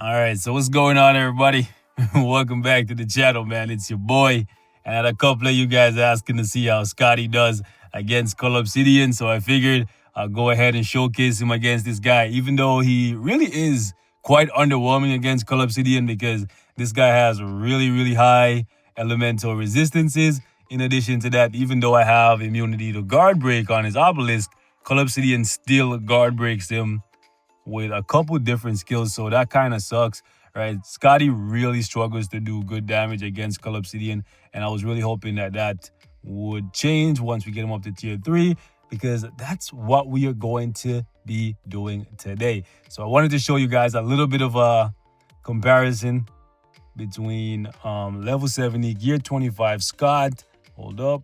All right, so what's going on, everybody? Welcome back to the channel, man. It's your boy. And I had a couple of you guys asking to see how Scotty does against Call Obsidian, so I figured I'll go ahead and showcase him against this guy, even though he really is quite underwhelming against Call Obsidian because this guy has really, really high elemental resistances. In addition to that, even though I have immunity to guard break on his obelisk, Call Obsidian still guard breaks him with a couple different skills, so that kind of sucks, right? Scotty really struggles to do good damage against Call Obsidian, and I was really hoping that that would change once we get him up to tier 3, because that's what we are going to be doing today. So I wanted to show you guys a little bit of a comparison between level 70 gear 25 Scott, hold up,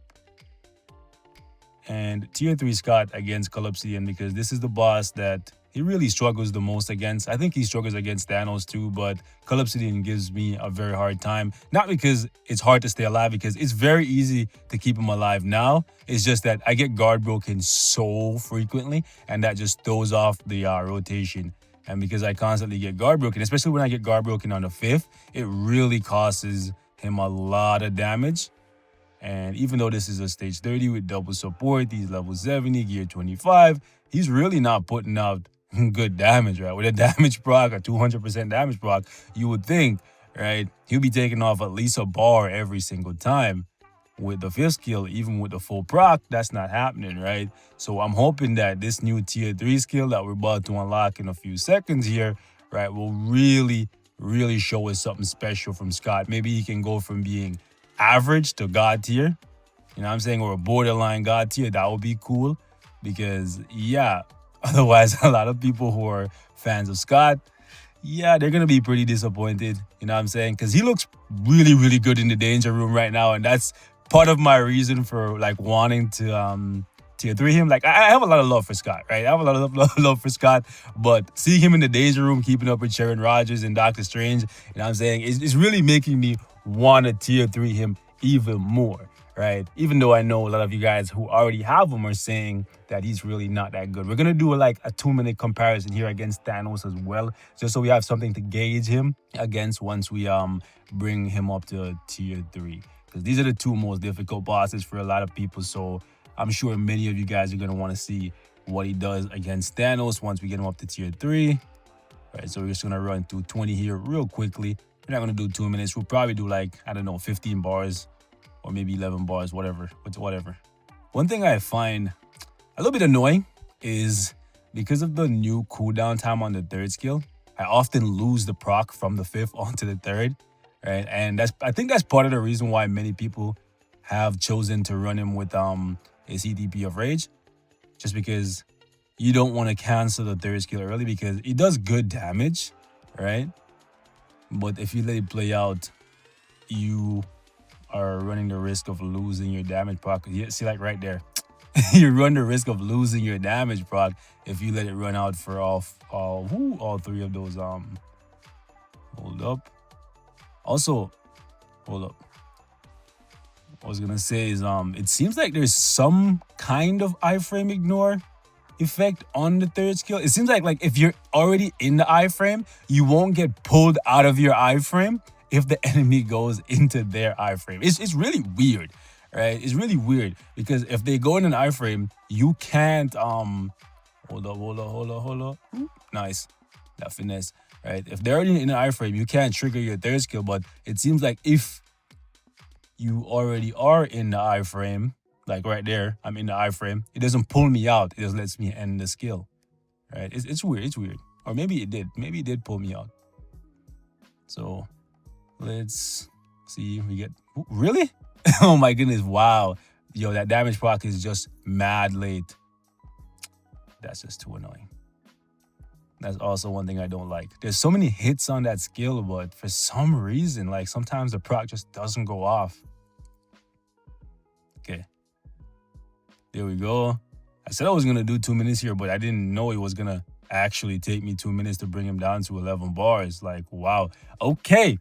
and tier 3 Scott against Call Obsidian, because this is the boss that he really struggles the most against. I think he struggles against Thanos too, but Call Obsidian gives me a very hard time. Not because it's hard to stay alive, because it's very easy to keep him alive now. It's just that I get guard broken so frequently, and that just throws off the rotation. And because I constantly get guard broken, especially when I get guard broken on the 5th, it really causes him a lot of damage. And even though this is a stage 30 with double support, he's level 70, gear 25, he's really not putting out good damage, right? With a damage proc, a 200% damage proc, you would think, right, he'll be taking off at least a bar every single time. With the 5th skill, even with the full proc, that's not happening, right? So I'm hoping that this new tier 3 skill that we're about to unlock in a few seconds here, right, will really show us something special from Scott. Maybe he can go from being average to god tier, you know what I'm saying, or a borderline god tier. That would be cool, because yeah, otherwise a lot of people who are fans of Scott, yeah, they're gonna be pretty disappointed, you know what I'm saying, because he looks really good in the danger room right now, and that's part of my reason for like wanting to tier 3 him. Like, I have a lot of love for Scott, right? I have a lot of love for Scott, but seeing him in the danger room keeping up with Sharon Rogers and Doctor Strange, you know what I'm saying, it's really making me want to tier 3 him even more, right? Even though I know a lot of you guys who already have him are saying that he's really not that good. We're gonna do like a 2-minute comparison here against Thanos as well, just so we have something to gauge him against once we bring him up to tier 3, because these are the 2 most difficult bosses for a lot of people. So I'm sure many of you guys are gonna want to see what he does against Thanos once we get him up to tier 3. Right, so we're just gonna run through 20 here real quickly. We're not gonna do 2 minutes. We'll probably do like, I don't know, 15 bars or maybe 11 bars, whatever. One thing I find a little bit annoying is because of the new cooldown time on the 3rd skill, I often lose the proc from the 5th onto the 3rd, right? And I think that's part of the reason why many people have chosen to run him with a CTP of Rage, just because you don't want to cancel the 3rd skill early, because it does good damage, right? But if you let it play out, you are running the risk of losing your damage proc. See, like right there, you run the risk of losing your damage proc if you let it run out for all 3 of those. Hold up. Also, hold up. What I was gonna say is it seems like there's some kind of iframe ignore effect on the 3rd skill. It seems like if you're already in the iframe, you won't get pulled out of your iframe if the enemy goes into their iframe. It's really weird, right? It's really weird, because if they go in an iframe, you can't hold up. Ooh, nice, that finesse, right? If they're already in an iframe, you can't trigger your 3rd skill. But it seems like if you already are in the iframe, like right there, I'm in the iframe, it doesn't pull me out, it just lets me end the skill, right? It's weird, or maybe it did pull me out. So let's see, we get, really? Oh my goodness, wow. Yo, that damage proc is just mad late. That's just too annoying. That's also one thing I don't like. There's so many hits on that skill, but for some reason, like sometimes the proc just doesn't go off. Okay, there we go. I said I was gonna do 2 minutes here, but I didn't know it was gonna actually take me 2 minutes to bring him down to 11 bars. Like, wow. Okay,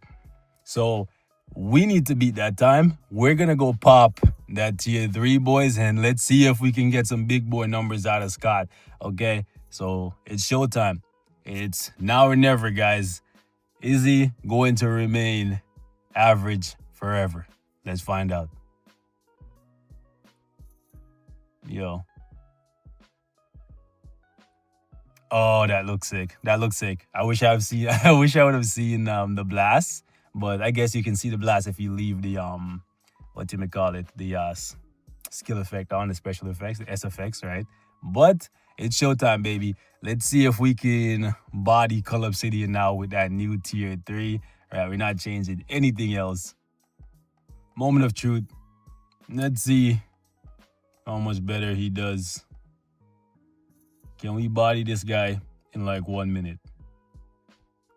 so we need to beat that time. We're gonna go pop that tier 3, boys, and let's see if we can get some big boy numbers out of Scott. Okay, so it's showtime. It's now or never, guys. Is he going to remain average forever? Let's find out. Yo. Oh, that looks sick. That looks sick. I wish I've seen I wish I would have seen the blast, but I guess you can see the blast if you leave the what you may call it, the skill effect on, the special effects, the SFX, right? But it's showtime, baby. Let's see if we can body Color Obsidian now with that new tier 3. Right, we're not changing anything else. Moment of truth. Let's see how much better he does. Can we body this guy in like 1 minute?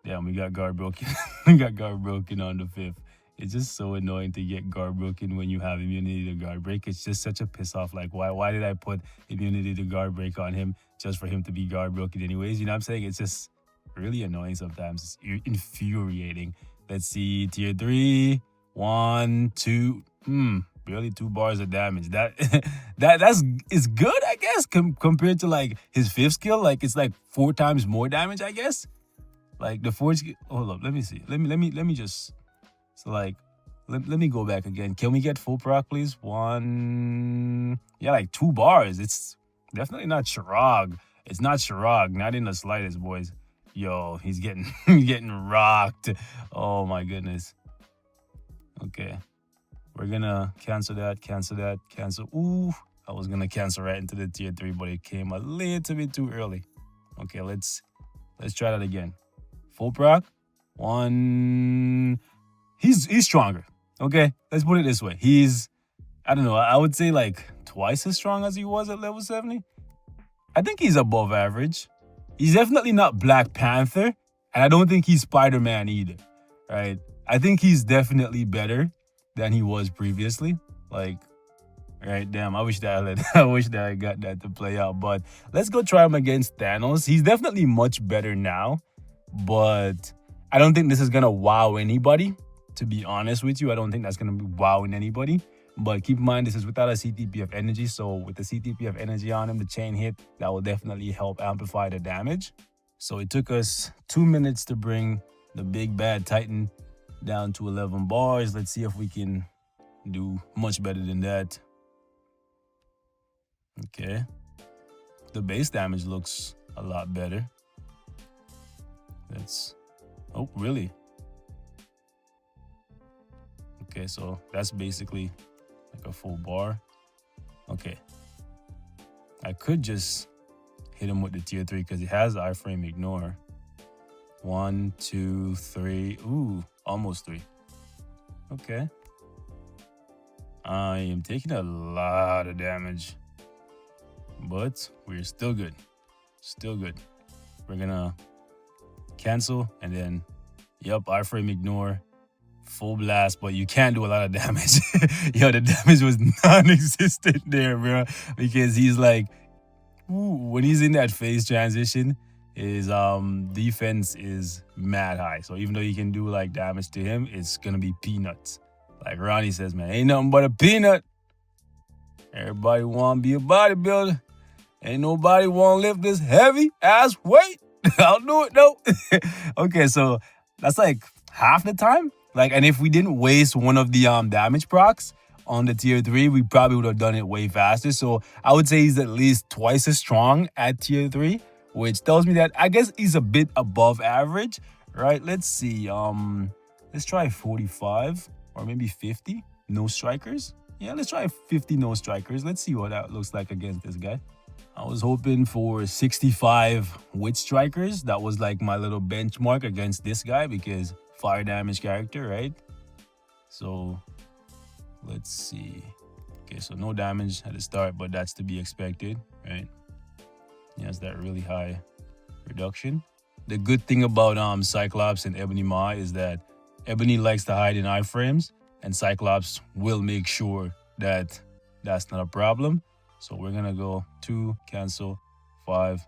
Damn, we got guard broken. We got guard broken on the 5th. It's just so annoying to get guard broken when you have immunity to guard break. It's just such a piss off. Like, why did I put immunity to guard break on him just for him to be guard broken anyways? You know what I'm saying? It's just really annoying sometimes. It's infuriating. Let's see, tier 3. 1, 2. Barely 2 bars of damage. That's is good, I guess, compared to like his 5th skill. Like it's like 4 times more damage, I guess. Like the 4th skill. Hold up, let me see. Let me just. So like, let me go back again. Can we get full proc, please? 1. Yeah, like 2 bars. It's definitely not Shirag. It's not Shirag. Not in the slightest, boys. Yo, he's getting he's getting rocked. Oh my goodness. Okay. We're gonna cancel that, cancel. Ooh, I was gonna cancel right into the tier 3, but it came a little bit too early. Okay, let's try that again. Full proc. 1. He's stronger. Okay, let's put it this way. He's, I don't know, I would say like twice as strong as he was at level 70. I think he's above average. He's definitely not Black Panther, and I don't think he's Spider-Man either. Right? I think he's definitely better than he was previously. Like, right, damn, I wish that I got that to play out. But let's go try him against Thanos. He's definitely much better now, but I don't think this is gonna wow anybody. To be honest with you, I don't think that's gonna be wowing anybody. But keep in mind, this is without a CTP of energy. So with the CTP of energy on him, the chain hit, that will definitely help amplify the damage. So it took us 2 minutes to bring the big bad Titan down to 11 bars. Let's see if we can do much better than that. Okay. The base damage looks a lot better. Oh, really? Okay, so that's basically like a full bar. Okay. I could just hit him with the tier 3 because he has the iframe ignore. 1, 2, 3. Ooh, almost 3. Okay. I am taking a lot of damage, but we're still good. Still good. We're gonna cancel and then, yep, iframe ignore. Full blast, but you can't do a lot of damage. Yo, the damage was non-existent there, bro. Because he's like, when he's in that phase transition, his defense is mad high. So even though you can do like damage to him, it's gonna be peanuts. Like Ronnie says, man, ain't nothing but a peanut. Everybody wanna be a bodybuilder. Ain't nobody wanna lift this heavy ass weight. I'll do it though. Okay, so that's like half the time. Like, and if we didn't waste one of the damage procs on the tier 3, we probably would have done it way faster. So I would say he's at least twice as strong at tier 3, which tells me that I guess he's a bit above average, right? Let's see. Let's try 45 or maybe 50 no strikers. Yeah, let's try 50 no strikers. Let's see what that looks like against this guy. I was hoping for 65 witch strikers. That was like my little benchmark against this guy because fire damage character, right? So let's see. Okay, so no damage at the start, but that's to be expected, right? He has that really high reduction. The good thing about Cyclops and Ebony Maw is that Ebony likes to hide in iframes, and Cyclops will make sure that that's not a problem. So we're gonna go 2, cancel, 5.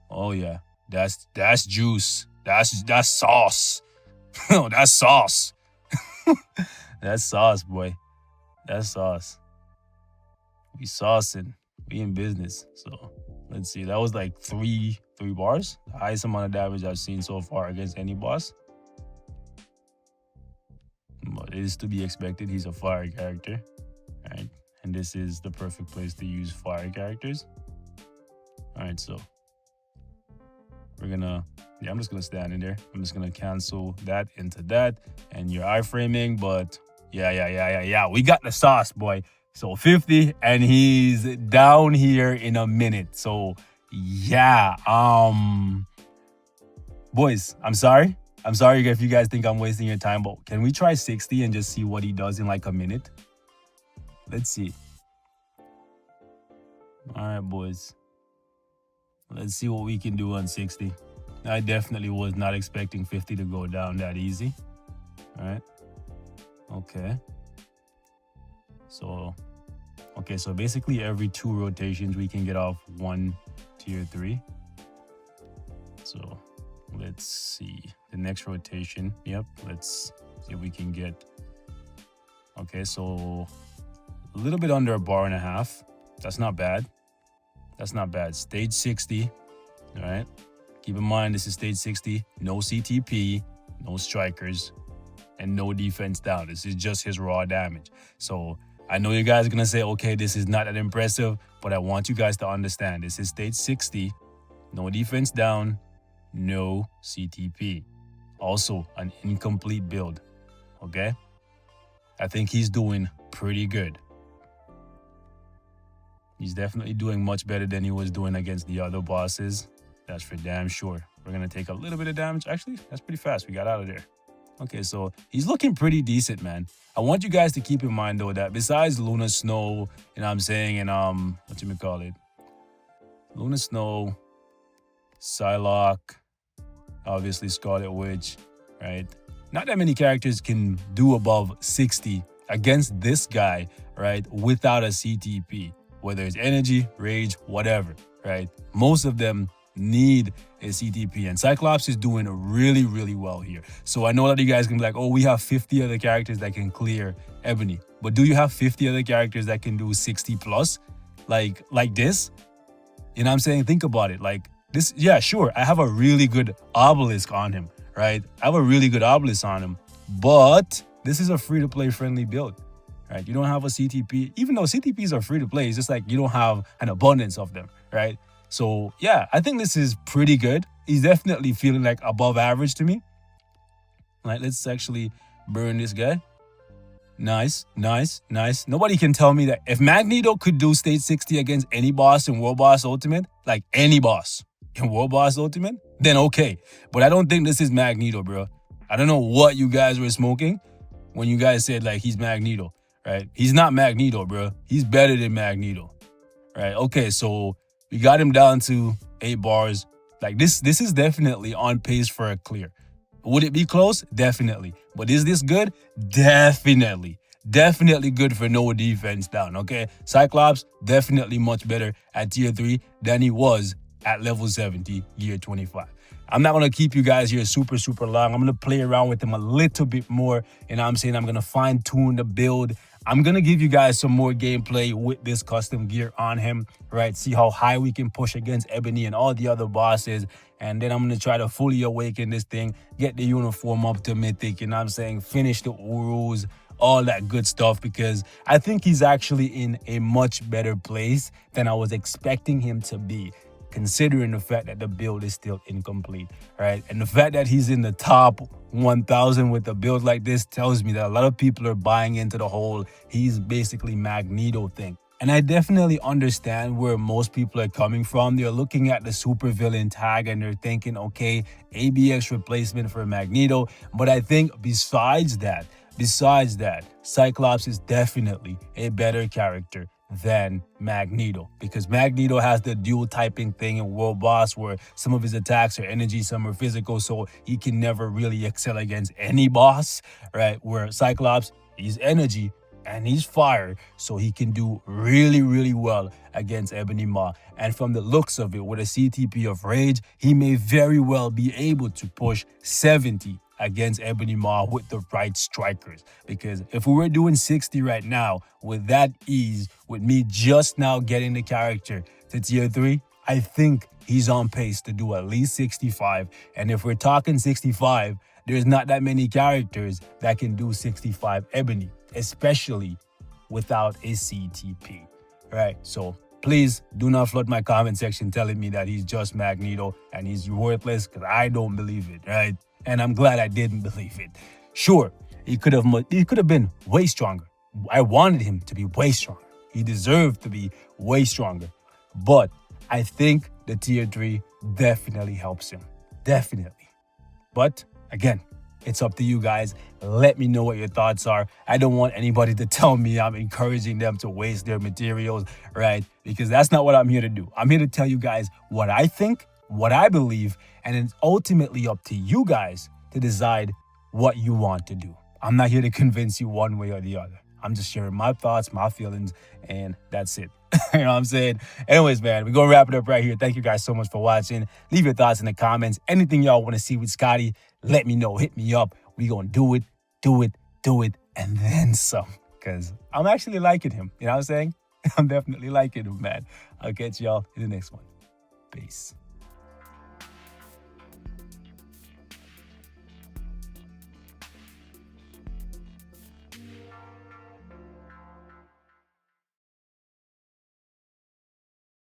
Oh yeah, that's juice. That's sauce. Oh, that's sauce. That's sauce, boy. That's sauce. We saucing. We in business. So let's see. That was like three bars. The highest amount of damage I've seen so far against any boss. it is to be expected. He's a fire character, right? And this is the perfect place to use fire characters. All right, so we're gonna, I'm just gonna stand in there. I'm just gonna cancel that into that and your iframing. But yeah. We got the sauce, boy. So 50, and he's down here in a minute. So yeah, boys, I'm sorry if you guys think I'm wasting your time, but can we try 60 and just see what he does in like a minute? Let's see. All right, boys. Let's see what we can do on 60. I definitely was not expecting 50 to go down that easy. All right. Okay. So basically every 2 rotations we can get off 1 tier 3. So let's see the next rotation. Yep. Let's see if we can get. Okay. So a little bit under 1.5 bars. That's not bad. Stage 60. All right. Keep in mind, this is stage 60. No CTP, no strikers, and no defense down. This is just his raw damage. So I know you guys are going to say, okay, this is not that impressive, but I want you guys to understand this is stage 60. No defense down, no CTP. Also, an incomplete build. Okay? I think he's doing pretty good. He's definitely doing much better than he was doing against the other bosses. That's for damn sure. We're going to take a little bit of damage. Actually, that's pretty fast. We got out of there. Okay, so he's looking pretty decent, man. I want you guys to keep in mind, though, that besides Luna Snow, you know what I'm saying, and Luna Snow, Psylocke, obviously Scarlet Witch, right? Not that many characters can do above 60 against this guy, right, without a CTP. Whether it's energy, rage, whatever, right? Most of them need a CTP, and Cyclops is doing really, really well here. So I know that you guys can be like, oh, we have 50 other characters that can clear Ebony. But do you have 50 other characters that can do 60 plus? Like this? You know what I'm saying? Think about it. Like this, yeah, sure. I have a really good obelisk on him, right? But this is a free-to-play friendly build. Right? You don't have a CTP, even though CTPs are free to play. It's just like you don't have an abundance of them, right? So yeah, I think this is pretty good. He's definitely feeling like above average to me. Right, let's actually burn this guy. Nice. Nobody can tell me that if Magneto could do stage 60 against any boss in World Boss Ultimate, like any boss in World Boss Ultimate, then okay. But I don't think this is Magneto, bro. I don't know what you guys were smoking when you guys said like he's Magneto. Right? He's not Magneto, bro. He's better than Magneto. Right? Okay, so we got him down to 8 bars. Like this is definitely on pace for a clear. Would it be close? Definitely. But is this good? Definitely. Definitely good for no defense down, okay? Cyclops, definitely much better at tier 3 than he was at level 70, year 25. I'm not going to keep you guys here super long. I'm going to play around with him a little bit more. You know what I'm saying? I'm going to fine tune the build. I'm going to give you guys some more gameplay with this custom gear on him, right? See how high we can push against Ebony and all the other bosses. And then I'm going to try to fully awaken this thing, get the uniform up to mythic, you know what I'm saying? Finish the Urus, all that good stuff, because I think he's actually in a much better place than I was expecting him to be, considering the fact that the build is still incomplete, right? And the fact that he's in the top 1,000 with a build like this tells me that a lot of people are buying into the whole he's basically Magneto thing. And I definitely understand where most people are coming from. They're looking at the supervillain tag and they're thinking, okay, ABX replacement for Magneto. But I think besides that, Cyclops is definitely a better character than Magneto, because Magneto has the dual typing thing in World Boss where some of his attacks are energy, some are physical, so he can never really excel against any boss, right? Where Cyclops, he's energy and he's fire, so he can do really well against Ebony Maw. And from the looks of it, with a CTP of Rage, he may very well be able to push 70 against Ebony Maw with the right strikers. Because if we were doing 60 right now, with that ease, with me just now getting the character to tier 3, I think he's on pace to do at least 65. And if we're talking 65, There's not that many characters that can do 65 ebony, especially without a CTP, right? So please do not flood my comment section telling me that he's just Magneto and he's worthless, because I don't believe it, right? And I'm glad I didn't believe it. Sure, he could have been way stronger. I wanted him to be way stronger. He deserved to be way stronger. But I think the tier 3 definitely helps him. Definitely. But again, it's up to you guys. Let me know what your thoughts are. I don't want anybody to tell me I'm encouraging them to waste their materials, right? Because that's not what I'm here to do. I'm here to tell you guys what I think, what I believe, and it's ultimately up to you guys to decide what you want to do. I'm not here to convince you one way or the other. I'm just sharing my thoughts, my feelings, and that's it. You know what I'm saying? Anyways, man, we're going to wrap it up right here. Thank you guys so much for watching. Leave your thoughts in the comments. Anything y'all want to see with Scotty, let me know. Hit me up. We're going to do it, and then some. Because I'm actually liking him. You know what I'm saying? I'm definitely liking him, man. I'll catch y'all in the next one. Peace.